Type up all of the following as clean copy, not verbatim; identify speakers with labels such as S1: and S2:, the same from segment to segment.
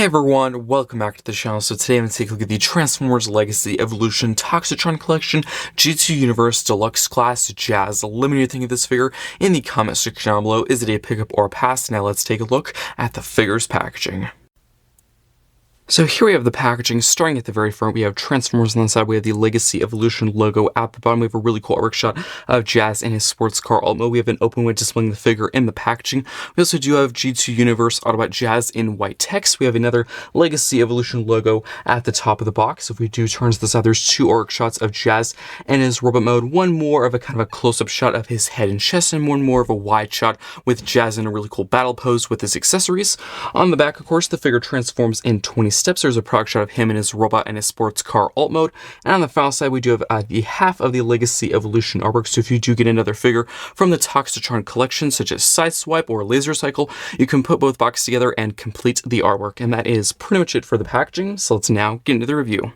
S1: Everyone, welcome back to the channel. So today I'm going to take a look at the Transformers Legacy Evolution Toxitron Collection G2 Universe Deluxe Class Jazz. Let me know what you think of this figure in the comment section down below. Is it a pickup or a pass? Now let's take a look at the figure's packaging. So here we have the packaging. Starting at the very front, we have Transformers on the side. We have the Legacy Evolution logo. At the bottom, we have a really cool artwork shot of Jazz in his sports car alt mode. We have an open window displaying the figure in the packaging. We also do have G2 Universe Autobot Jazz in white text. We have another Legacy Evolution logo at the top of the box. If we do turn to the side, there's two artwork shots of Jazz in his robot mode. One more of a kind of a close-up shot of his head and chest, and one more of a wide shot with Jazz in a really cool battle pose with his accessories. On the back, of course, the figure transforms in 20 steps. There's a product shot of him in his robot and his sports car alt mode. And on the final side, we do have the half of the Legacy Evolution artwork. So if you do get another figure from the Toxitron collection, such as Sideswipe or Laser Cycle, you can put both boxes together and complete the artwork. And that is pretty much it for the packaging. So let's now get into the review.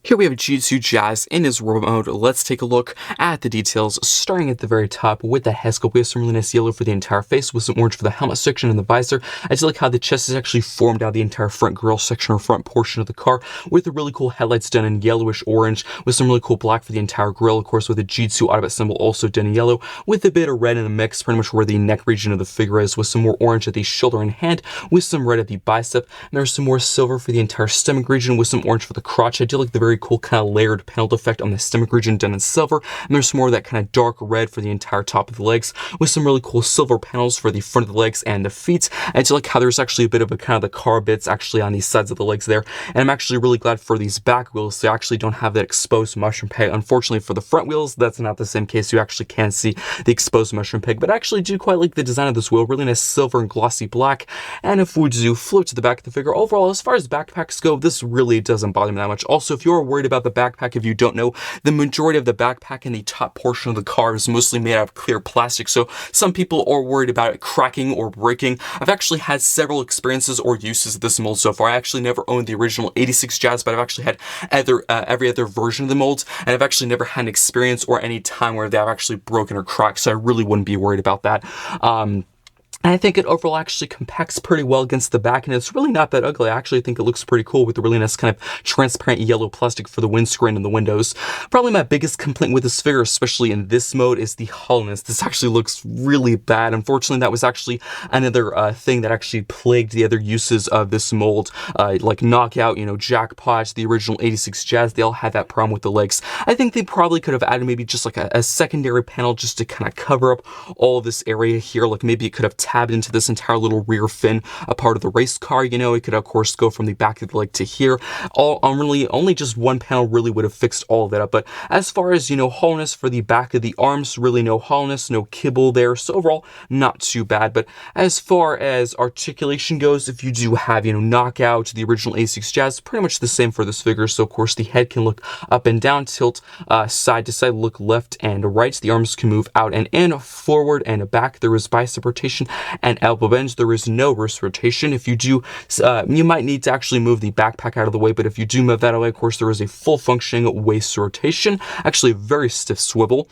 S1: Here we have G2 Jazz in his robot mode. Let's take a look at the details, starting at the very top with the head sculpt. We have some really nice yellow for the entire face with some orange for the helmet section and the visor. I just like how the chest is actually formed out of the entire front grille section or front portion of the car with the really cool headlights done in yellowish orange with some really cool black for the entire grille, of course, with the G2 Autobot symbol also done in yellow with a bit of red in the mix, pretty much where the neck region of the figure is, with some more orange at the shoulder and hand with some red at the bicep. And there's some more silver for the entire stomach region with some orange for the crotch. I do like the very cool kind of layered paneled effect on the stomach region done in silver, and there's some more of that kind of dark red for the entire top of the legs with some really cool silver panels for the front of the legs and the feet. And I do like how there's actually a bit of a kind of the car bits actually on these sides of the legs there, and I'm actually really glad for these back wheels. They actually don't have that exposed mushroom peg. Unfortunately for the front wheels, that's not the same case. You actually can see the exposed mushroom peg, but I actually do quite like the design of this wheel. Really nice silver and glossy black. And if we do flip to the back of the figure, overall, as far as backpacks go, this really doesn't bother me that much. Also, if you're worried about the backpack, if you don't know, the majority of the backpack in the top portion of the car is mostly made out of clear plastic, so some people are worried about it cracking or breaking. I've actually had several experiences or uses of this mold so far. I actually never owned the original 86 Jazz, but I've actually had every other version of the molds, and I've actually never had an experience or any time where they've actually broken or cracked, so I really wouldn't be worried about that. And I think it overall actually compacts pretty well against the back, and it's really not that ugly. I actually think it looks pretty cool with the really nice kind of transparent yellow plastic for the windscreen and the windows. Probably my biggest complaint with this figure, especially in this mode, is the hollowness. This actually looks really bad. Unfortunately, that was actually another thing that actually plagued the other uses of this mold, like Knockout, Jackpot, the original 86 Jazz. They all had that problem with the legs. I think they probably could have added maybe just like a secondary panel just to kind of cover up all of this area here. Like maybe it could have tabbed into this entire little rear fin, a part of the race car. It could of course go from the back of the leg to here. Only just one panel really would have fixed all of that up. But as far as hollowness for the back of the arms, really no hollowness, no kibble there. So overall, not too bad. But as far as articulation goes, if you do have Knockout, the original A6 Jazz, pretty much the same for this figure. So of course the head can look up and down, tilt side to side, look left and right. The arms can move out and in, forward and back. There is bicep rotation and elbow bends. There is no wrist rotation. If you do, you might need to actually move the backpack out of the way, but if you do move that away, of course, there is a full functioning waist rotation, actually a very stiff swivel.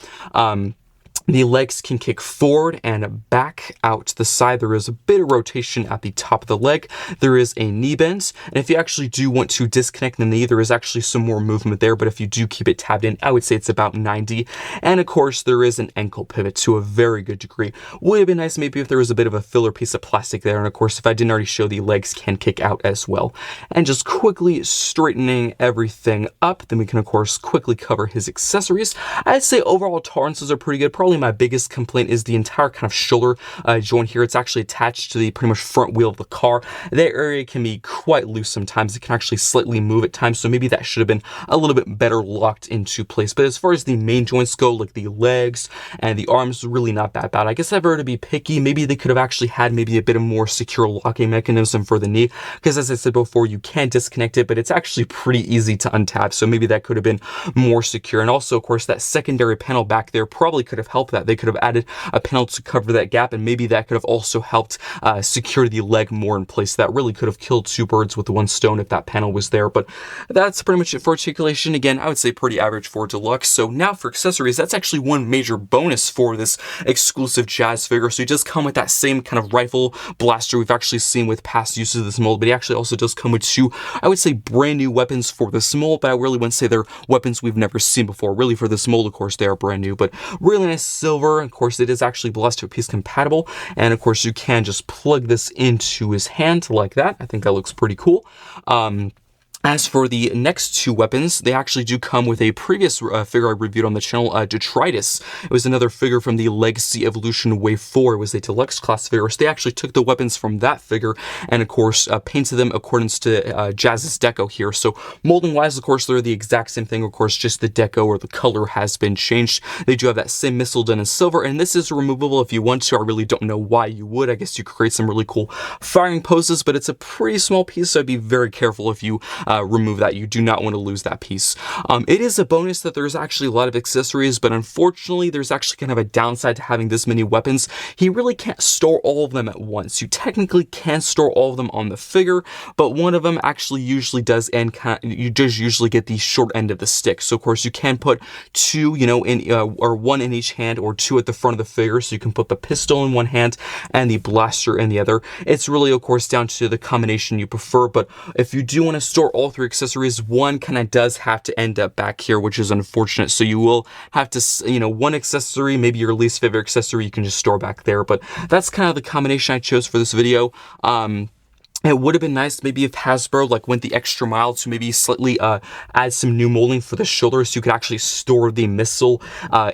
S1: The legs can kick forward and back out to the side. There is a bit of rotation at the top of the leg. There is a knee bend. And if you actually do want to disconnect the knee, there is actually some more movement there. But if you do keep it tabbed in, I would say it's about 90. And of course, there is an ankle pivot to a very good degree. Would have been nice maybe if there was a bit of a filler piece of plastic there. And of course, if I didn't already show, the legs can kick out as well. And just quickly straightening everything up, then we can of course quickly cover his accessories. I'd say overall tolerances are pretty good. Probably my biggest complaint is the entire kind of shoulder joint here. It's actually attached to the pretty much front wheel of the car. That area can be quite loose sometimes. It can actually slightly move at times, so maybe that should have been a little bit better locked into place. But as far as the main joints go, like the legs and the arms, really not that bad. I guess if I were to be picky, maybe they could have actually had maybe a bit of more secure locking mechanism for the knee, because as I said before, you can disconnect it, but it's actually pretty easy to untap, so maybe that could have been more secure. And also, of course, that secondary panel back there probably could have helped help that. They could have added a panel to cover that gap, and maybe that could have also helped secure the leg more in place. That really could have killed two birds with one stone if that panel was there. But that's pretty much it for articulation. Again, I would say pretty average for Deluxe. So now for accessories, that's actually one major bonus for this exclusive Jazz figure. So he does come with that same kind of rifle blaster we've actually seen with past uses of this mold, but he actually also does come with two, I would say, brand new weapons for this mold, but I really wouldn't say they're weapons we've never seen before. Really, for this mold, of course, they are brand new, but really nice silver. Of course, it is actually blaster piece compatible, and of course, you can just plug this into his hand like that. I think that looks pretty cool. As for the next two weapons, they actually do come with a previous figure I reviewed on the channel, Detritus. It was another figure from the Legacy Evolution Wave 4. It was a Deluxe class figure, so they actually took the weapons from that figure and, of course, painted them according to Jazz's deco here. So molding-wise, of course, they're the exact same thing. Of course, just the deco or the color has been changed. They do have that same missile done in silver, and this is removable if you want to. I really don't know why you would. I guess you could create some really cool firing poses, but it's a pretty small piece, so I'd be very careful if you remove that. You do not want to lose that piece. It is a bonus that there's actually a lot of accessories, but unfortunately there's actually kind of a downside to having this many weapons. He really can't store all of them at once. You technically can store all of them on the figure, but one of them actually usually does end you just usually get the short end of the stick. So of course you can put two, you know, in or one in each hand, or two at the front of the figure, so you can put the pistol in one hand and the blaster in the other. It's really, of course, down to the combination you prefer, but if you do want to store all three accessories, one kind of does have to end up back here, which is unfortunate. So you will have to, you know, one accessory, maybe your least favorite accessory, you can just store back there. But that's kind of the combination I chose for this video. It would have been nice maybe if Hasbro went the extra mile to maybe slightly add some new molding for the shoulder, so you could actually store the missile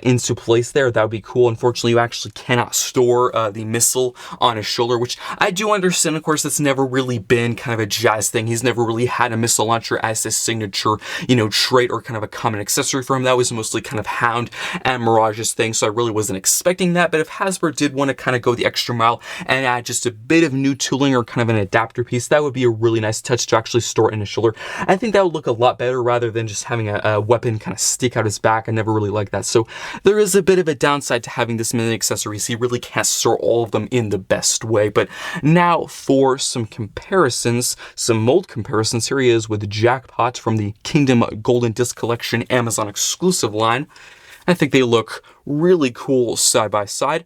S1: into place there. That would be cool. Unfortunately, you actually cannot store the missile on his shoulder, which I do understand. Of course, that's never really been kind of a Jazz thing. He's never really had a missile launcher as his signature, you know, trait or kind of a common accessory for him. That was mostly kind of Hound and Mirage's thing, so I really wasn't expecting that. But if Hasbro did want to kind of go the extra mile and add just a bit of new tooling or kind of an adapter piece, that would be a really nice touch to actually store in his shoulder. I think that would look a lot better rather than just having a weapon kind of stick out his back. I never really liked that. So there is a bit of a downside to having this many accessories. He really can't store all of them in the best way. But now for some comparisons, some mold comparisons. Here he is with Jackpot from the Kingdom Golden Disc Collection Amazon exclusive line. I think they look really cool side by side.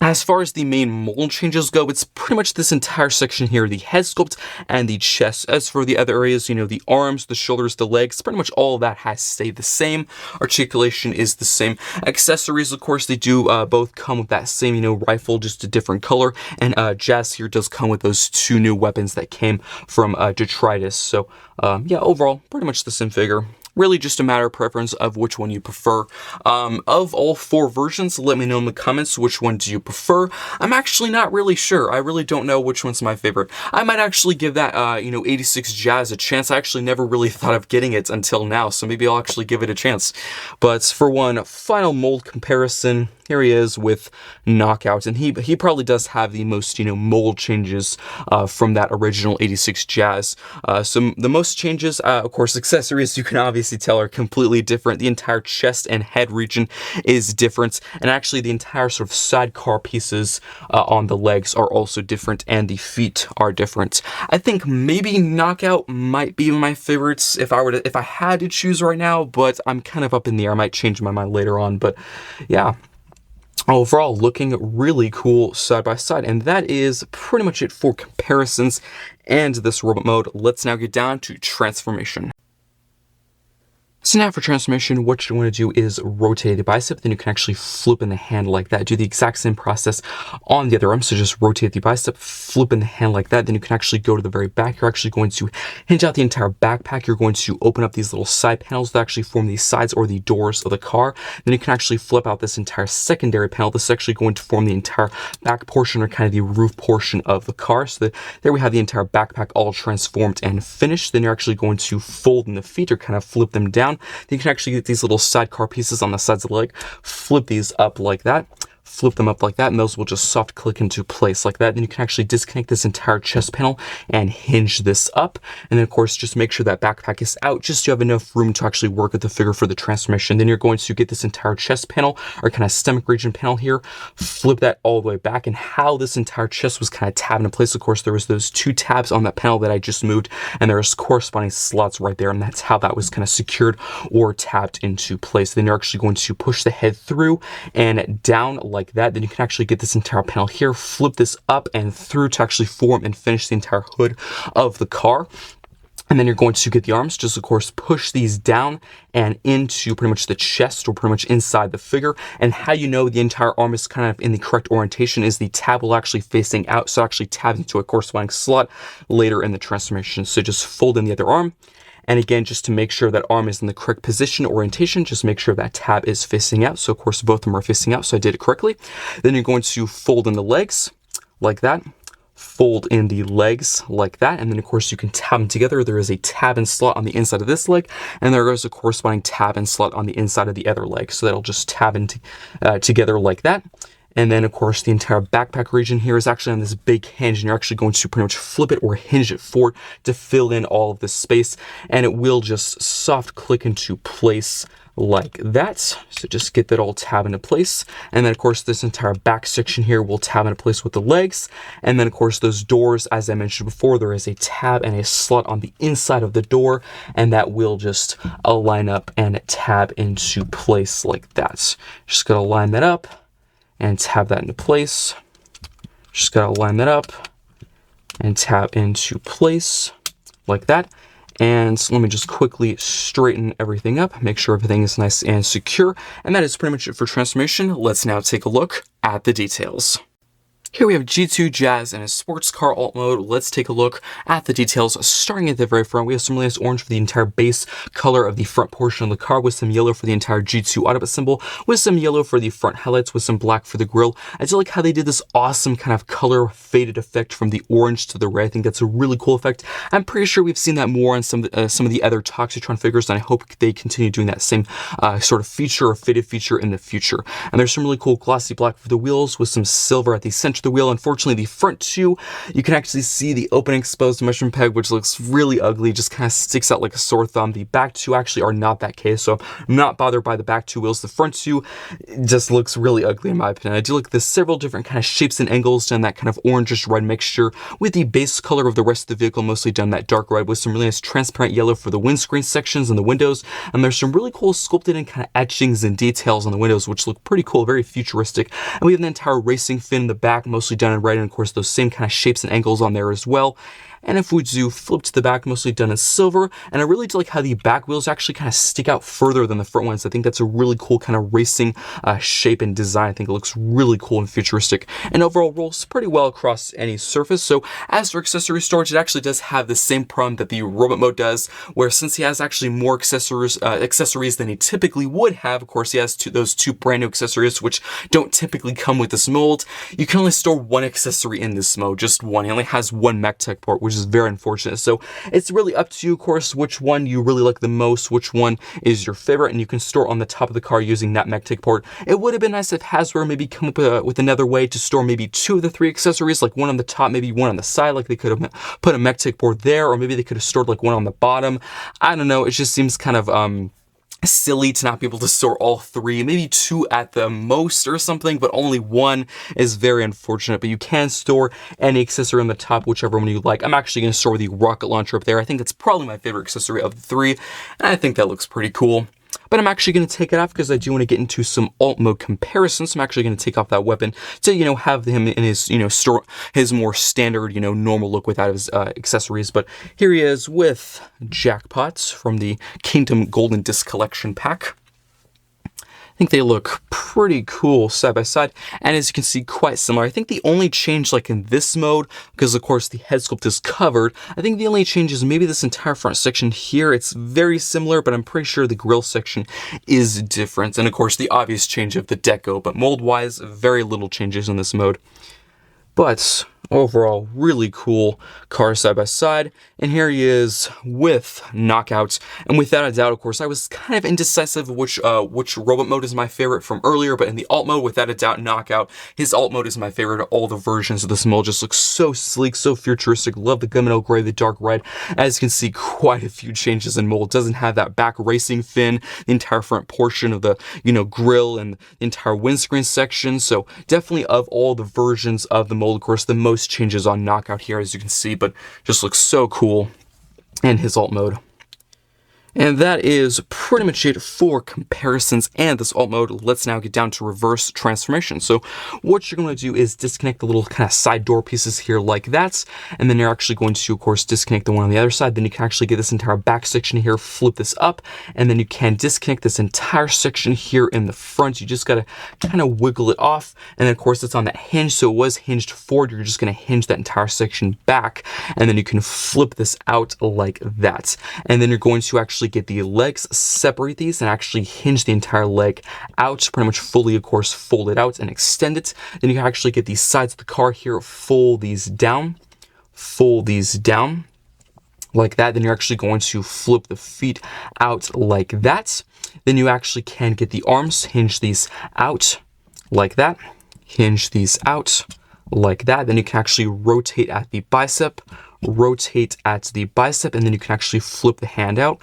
S1: As far as the main mold changes go, it's pretty much this entire section here, the head sculpt and the chest. As for the other areas, you know, the arms, the shoulders, the legs, pretty much all of that has stayed the same. Articulation is the same. Accessories, of course, they do both come with that same, you know, rifle, just a different color. And Jazz here does come with those two new weapons that came from Detritus. So, yeah, overall, pretty much the same figure. Really just a matter of preference of which one you prefer. Of all four versions, let me know in the comments which one do you prefer. I'm actually not really sure. I really don't know which one's my favorite. I might actually give that, you know, 86 Jazz a chance. I actually never really thought of getting it until now, so maybe I'll actually give it a chance. But for one final mold comparison, here he is with Knockout, and he probably does have the most, you know, mold changes from that original 86 Jazz. So the most changes, of course, accessories, you can obviously tell are completely different. The entire chest and head region is different, and actually the entire sort of sidecar pieces on the legs are also different, and the feet are different. I think maybe Knockout might be my favorites if I had to choose right now, but I'm kind of up in the air. I might change my mind later on, but yeah. Overall, looking really cool side by side. And that is pretty much it for comparisons and this robot mode. Let's now get down to transformation. So now for transformation, what you want to do is rotate the bicep, then you can actually flip in the hand like that. Do the exact same process on the other arm. So just rotate the bicep, flip in the hand like that. Then you can actually go to the very back. You're actually going to hinge out the entire backpack. You're going to open up these little side panels that actually form the sides or the doors of the car. Then you can actually flip out this entire secondary panel. This is actually going to form the entire back portion or kind of the roof portion of the car. So there we have the entire backpack all transformed and finished. Then you're actually going to fold in the feet or kind of flip them down. Then you can actually get these little sidecar pieces on the sides of the leg, flip these up like that, flip them up like that, and those will just soft click into place like that. Then you can actually disconnect this entire chest panel and hinge this up. And then of course, just make sure that backpack is out, just so you have enough room to actually work with the figure for the transformation. Then you're going to get this entire chest panel, or kind of stomach region panel here, flip that all the way back. And how this entire chest was kind of tabbed into place, of course, there was those 2 tabs on that panel that I just moved, and there's corresponding slots right there, and that's how that was kind of secured or tapped into place. Then you're actually going to push the head through and down like that. Then you can actually get this entire panel here, flip this up and through to actually form and finish the entire hood of the car. And then you're going to get the arms, just of course push these down and into pretty much the chest, or pretty much inside the figure. And how you know the entire arm is kind of in the correct orientation is the tab will actually facing out, so it actually tabs into a corresponding slot later in the transformation. So just fold in the other arm. And again, just to make sure that arm is in the correct position orientation, just make sure that tab is facing out. So of course, both of them are facing out, so I did it correctly. Then you're going to fold in the legs like that. Fold in the legs like that, and then of course you can tab them together. There is a tab and slot on the inside of this leg, and there is a corresponding tab and slot on the inside of the other leg, so that'll just tab into together like that. And then of course the entire backpack region here is actually on this big hinge, and you're actually going to pretty much flip it or hinge it forward to fill in all of this space, and it will just soft click into place like that. So just get that all tab into place. And then of course this entire back section here will tab into place with the legs. And then of course those doors, as I mentioned before, there is a tab and a slot on the inside of the door, and that will just align up and tab into place like that. Just gotta line that up and tab that into place. Just gotta line that up and tab into place like that. And so let me just quickly straighten everything up, make sure everything is nice and secure. And that is pretty much it for transformation. Let's now take a look at the details. Here we have G2 Jazz in a sports car alt mode. Let's take a look at the details. Starting at the very front, we have some really nice orange for the entire base color of the front portion of the car, with some yellow for the entire G2 Autobot symbol, with some yellow for the front headlights, with some black for the grille. I do like how they did this awesome kind of color faded effect from the orange to the red. I think that's a really cool effect. I'm pretty sure we've seen that more on some of the other Toxitron figures, and I hope they continue doing that same sort of feature or faded feature in the future. And there's some really cool glossy black for the wheels, with some silver at the center the wheel. Unfortunately, the front 2, you can actually see the open exposed mushroom peg, which looks really ugly, just kind of sticks out like a sore thumb. The back 2 actually are not that case, so I'm not bothered by the back 2 wheels. The front 2 just looks really ugly in my opinion. I do like the several different kind of shapes and angles done that kind of orangish red mixture, with the base color of the rest of the vehicle mostly done that dark red, with some really nice transparent yellow for the windscreen sections and the windows. And there's some really cool sculpted and kind of etchings and details on the windows, which look pretty cool, very futuristic. And we have the entire racing fin in the back, mostly done in red, and of course those same kind of shapes and angles on there as well. And if we do flip to the back, mostly done in silver. And I really do like how the back wheels actually kind of stick out further than the front ones. I think that's a really cool kind of racing shape and design. I think it looks really cool and futuristic, and overall rolls pretty well across any surface. So as for accessory storage, it actually does have the same problem that the robot mode does, where since he has actually more accessories than he typically would have, of course he has those 2 brand new accessories which don't typically come with this mold. You can only store 1 accessory in this mode, just 1. He only has 1 MechTech port, which is very unfortunate. So it's really up to you, of course, which one you really like the most, which one is your favorite, and you can store on the top of the car using that MechTech port. It would have been nice if Hasbro maybe come up with another way to store maybe 2 of the 3 accessories, like 1 on the top, maybe 1 on the side, like they could have put a MechTech port there, or maybe they could have stored like 1 on the bottom. I don't know, it just seems kind of silly to not be able to store all 3, maybe 2 at the most or something, but only 1 is very unfortunate. But you can store any accessory on the top, whichever one you like. I'm actually going to store the rocket launcher up there. I think that's probably my favorite accessory of the 3, and I think that looks pretty cool. But I'm actually going to take it off because I do want to get into some alt mode comparisons. So I'm actually going to take off that weapon to, have him in his, store his more standard, normal look without his accessories. But here he is with Jackpots from the Kingdom Golden Disc Collection pack. I think they look pretty cool side by side, and as you can see, quite similar. I think the only change, like in this mode, because of course the head sculpt is covered, I think the only change is maybe this entire front section here. It's very similar, but I'm pretty sure the grille section is different. And of course the obvious change of the deco, but mold-wise, very little changes in this mode. But overall, really cool car side by side. And here he is with Knockout. And without a doubt, of course, I was kind of indecisive of which robot mode is my favorite from earlier, but in the alt mode, without a doubt, Knockout. His alt mode is my favorite of all the versions of this mold. Just looks so sleek, so futuristic. Love the gunmetal gray, the dark red. As you can see, quite a few changes in mold. Doesn't have that back racing fin, the entire front portion of the, grill and the entire windscreen section. So definitely of all the versions of the mold, of course, the most changes on Knockout here, as you can see, but just looks so cool. And his alt mode. And that is pretty much it for comparisons and this alt mode. Let's now get down to reverse transformation. So what you're going to do is disconnect the little kind of side door pieces here like that. And then you're actually going to, of course, disconnect the one on the other side. Then you can actually get this entire back section here, flip this up. And then you can disconnect this entire section here in the front. You just got to kind of wiggle it off. And then, of course, it's on that hinge. So it was hinged forward. You're just going to hinge that entire section back. And then you can flip this out like that. And then you're going to actually get the legs, separate these, and actually hinge the entire leg out, pretty much fully, of course, fold it out and extend it. Then you can actually get these sides of the car here, fold these down like that. Then you're actually going to flip the feet out like that. Then you actually can get the arms, hinge these out like that, hinge these out like that. Then you can actually rotate at the bicep, and then you can actually flip the hand out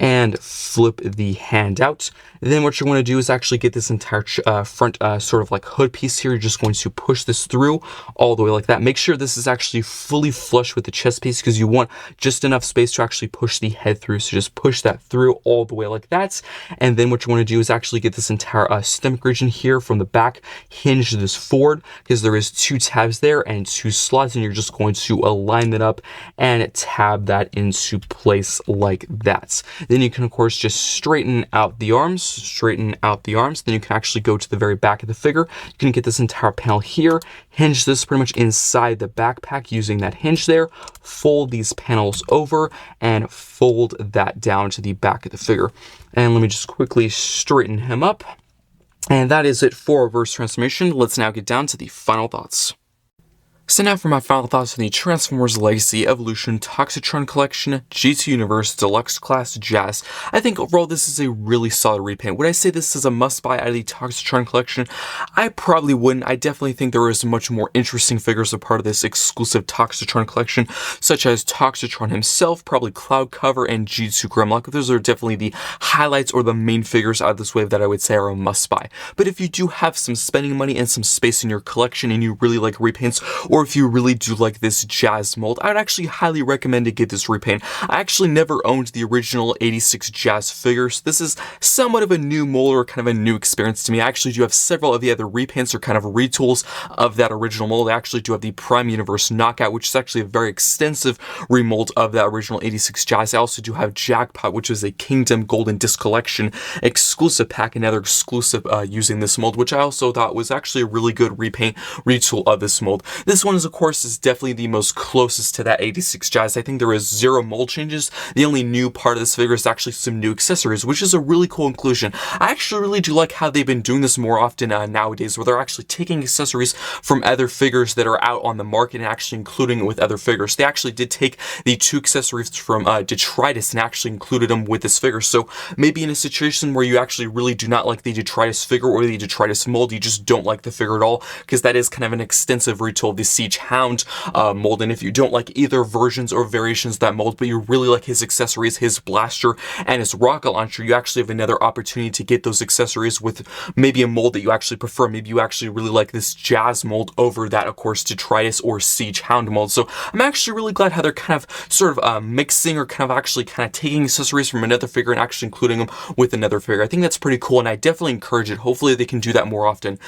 S1: and flip the hand out. Then what you're going to do is actually get this entire front sort of like hood piece here. You're just going to push this through all the way like that. Make sure this is actually fully flush with the chest piece because you want just enough space to actually push the head through. So just push that through all the way like that. And then what you want to do is actually get this entire stomach region here from the back, hinge this forward because there is 2 tabs there and 2 slots, and you're just going to align that up and tab that into place like that. Then you can, of course, just straighten out the arms. Then you can actually go to the very back of the figure. You can get this entire panel here, hinge this pretty much inside the backpack using that hinge there, fold these panels over, and fold that down to the back of the figure. And let me just quickly straighten him up. And that is it for reverse transformation. Let's now get down to the final thoughts. So now for my final thoughts on the Transformers Legacy Evolution Toxitron Collection G2 Universe Deluxe Class Jazz. I think overall this is a really solid repaint. Would I say this is a must-buy out of the Toxitron Collection? I probably wouldn't. I definitely think there is much more interesting figures a part of this exclusive Toxitron Collection, such as Toxitron himself, probably Cloud Cover, and G2 Grimlock. Those are definitely the highlights or the main figures out of this wave that I would say are a must-buy. But if you do have some spending money and some space in your collection and you really like repaints, or if you really do like this Jazz mold, I would actually highly recommend to get this repaint. I actually never owned the original 86 Jazz figures. This is somewhat of a new mold or kind of a new experience to me. I actually do have several of the other repaints or kind of retools of that original mold. I actually do have the Prime Universe Knockout, which is actually a very extensive remold of that original 86 Jazz. I also do have Jackpot, which is a Kingdom Golden Disc Collection exclusive pack, another exclusive using this mold, which I also thought was actually a really good repaint retool of this mold. This one is, of course, is definitely the most closest to that 86 Jazz. I think there is 0 mold changes. The only new part of this figure is actually some new accessories, which is a really cool inclusion. I actually really do like how they've been doing this more often nowadays, where they're actually taking accessories from other figures that are out on the market and actually including it with other figures. They actually did take the 2 accessories from Detritus and actually included them with this figure. So maybe in a situation where you actually really do not like the Detritus figure or the Detritus mold, you just don't like the figure at all, because that is kind of an extensive retool of the Siege Hound mold. And if you don't like either versions or variations of that mold, but you really like his accessories, his blaster, and his rocket launcher, you actually have another opportunity to get those accessories with maybe a mold that you actually prefer. Maybe you actually really like this Jazz mold over that, of course, Detritus or Siege Hound mold. So I'm actually really glad how they're kind of sort of mixing or kind of taking accessories from another figure and actually including them with another figure. I think that's pretty cool, and I definitely encourage it. Hopefully they can do that more often.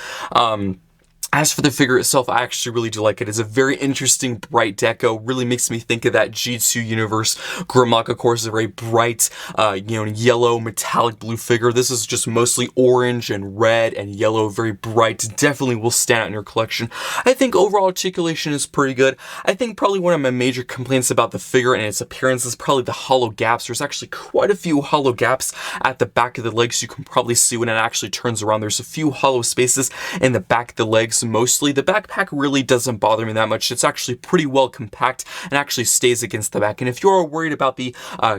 S1: As for the figure itself, I actually really do like it. It's a very interesting, bright deco. Really makes me think of that G2 Universe Grimlock, of course, a very bright, yellow, metallic blue figure. This is just mostly orange and red and yellow, very bright. Definitely will stand out in your collection. I think overall articulation is pretty good. I think probably one of my major complaints about the figure and its appearance is probably the hollow gaps. There's actually quite a few hollow gaps at the back of the legs. You can probably see when it actually turns around. There's a few hollow spaces in the back of the legs. looks mostly. The backpack really doesn't bother me that much. It's actually pretty well compact and actually stays against the back. And if you're worried about the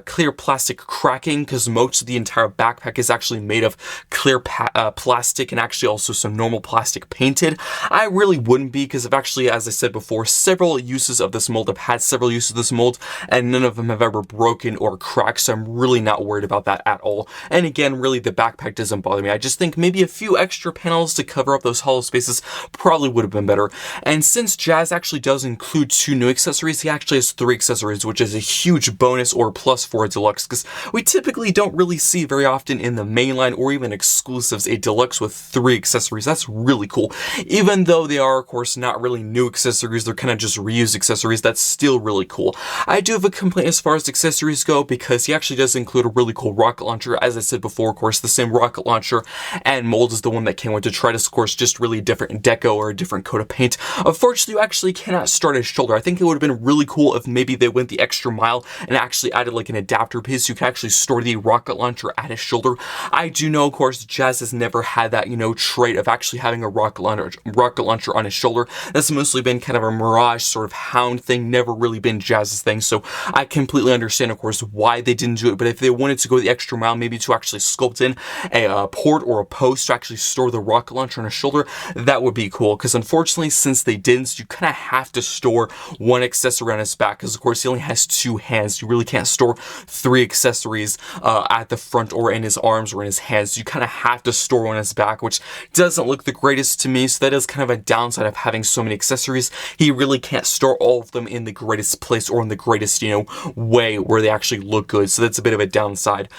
S1: clear plastic cracking, because most of the entire backpack is actually made of clear plastic and actually also some normal plastic painted, I really wouldn't be, because I've actually, as I said before, several uses of this mold. I've had several uses of this mold and none of them have ever broken or cracked, so I'm really not worried about that at all. And again, really the backpack doesn't bother me. I just think maybe a few extra panels to cover up those hollow spaces probably would have been better. And since Jazz actually does include 2 new accessories, he actually has 3 accessories, which is a huge bonus or plus for a Deluxe, because we typically don't really see very often in the mainline or even exclusives a Deluxe with 3 accessories. That's really cool. Even though they are, of course, not really new accessories, they're kind of just reused accessories, that's still really cool. I do have a complaint as far as accessories go, because he actually does include a really cool rocket launcher. As I said before, of course, the same rocket launcher and mold is the one that came with Detritus, of course, just really different deco or a different coat of paint. Unfortunately, you actually cannot start his shoulder. I think it would have been really cool if maybe they went the extra mile and actually added like an adapter piece so you can actually store the rocket launcher at his shoulder. I do know, of course, Jazz has never had that, trait of actually having a rocket launcher on his shoulder. That's mostly been kind of a Mirage sort of Hound thing, never really been Jazz's thing, so I completely understand, of course, why they didn't do it. But if they wanted to go the extra mile, maybe to actually sculpt in a port or a post to actually store the rocket launcher on his shoulder, that would be cool. Because unfortunately, since they didn't, you kind of have to store 1 accessory on his back, because of course he only has 2 hands. You really can't store 3 accessories at the front or in his arms or in his hands. You kind of have to store 1 on his back, which doesn't look the greatest to me. So that is kind of a downside of having so many accessories. He really can't store all of them in the greatest place or in the greatest, way where they actually look good. So that's a bit of a downside.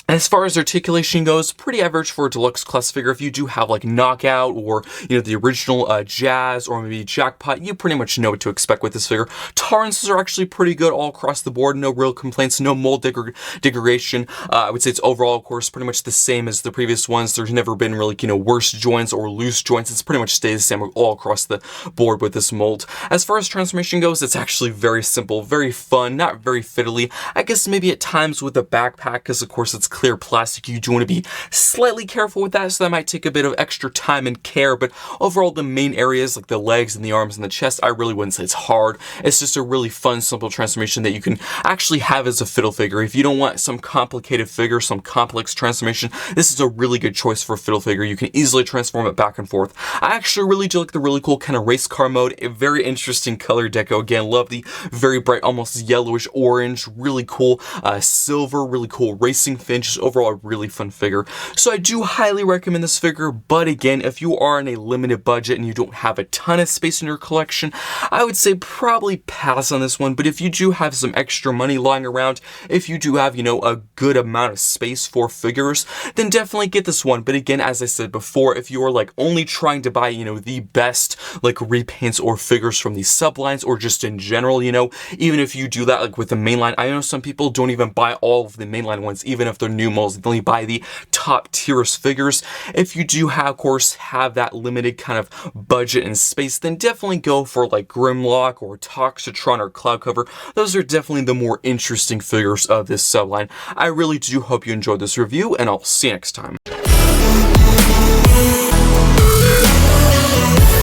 S1: As far as articulation goes, pretty average for a Deluxe class figure. If you do have like Knockout or, the original Jazz or maybe Jackpot, you pretty much know what to expect with this figure. Tolerances are actually pretty good all across the board. No real complaints, no mold degradation. I would say it's overall, of course, pretty much the same as the previous ones. There's never been really, worse joints or loose joints. It's pretty much stays the same all across the board with this mold. As far as transformation goes, it's actually very simple, very fun, not very fiddly. I guess maybe at times with the backpack, because of course it's clear plastic, you do want to be slightly careful with that, so that might take a bit of extra time and care. But overall, the main areas like the legs and the arms and the chest, I really wouldn't say it's hard. It's just a really fun, simple transformation that you can actually have as a fiddle figure. If you don't want some complicated figure, some complex transformation, this is a really good choice for a fiddle figure. You can easily transform it back and forth. I actually really do like the really cool kind of race car mode. A very interesting color deco. Again, love the very bright, almost yellowish orange, really cool silver, really cool racing fin. Just overall a really fun figure. So I do highly recommend this figure, but again, if you are in a limited budget and you don't have a ton of space in your collection, I would say probably pass on this one. But if you do have some extra money lying around, if you do have, a good amount of space for figures, then definitely get this one. But again, as I said before, if you are like only trying to buy, the best like repaints or figures from these sublines or just in general, even if you do that like with the mainline, I know some people don't even buy all of the mainline ones, even if they're new molds. They only buy the top tierest figures. If you do have, of course, have that limited kind of budget and space, then definitely go for like Grimlock or Toxitron or Cloudcover. Those are definitely the more interesting figures of this subline. I really do hope you enjoyed this review, and I'll see you next time.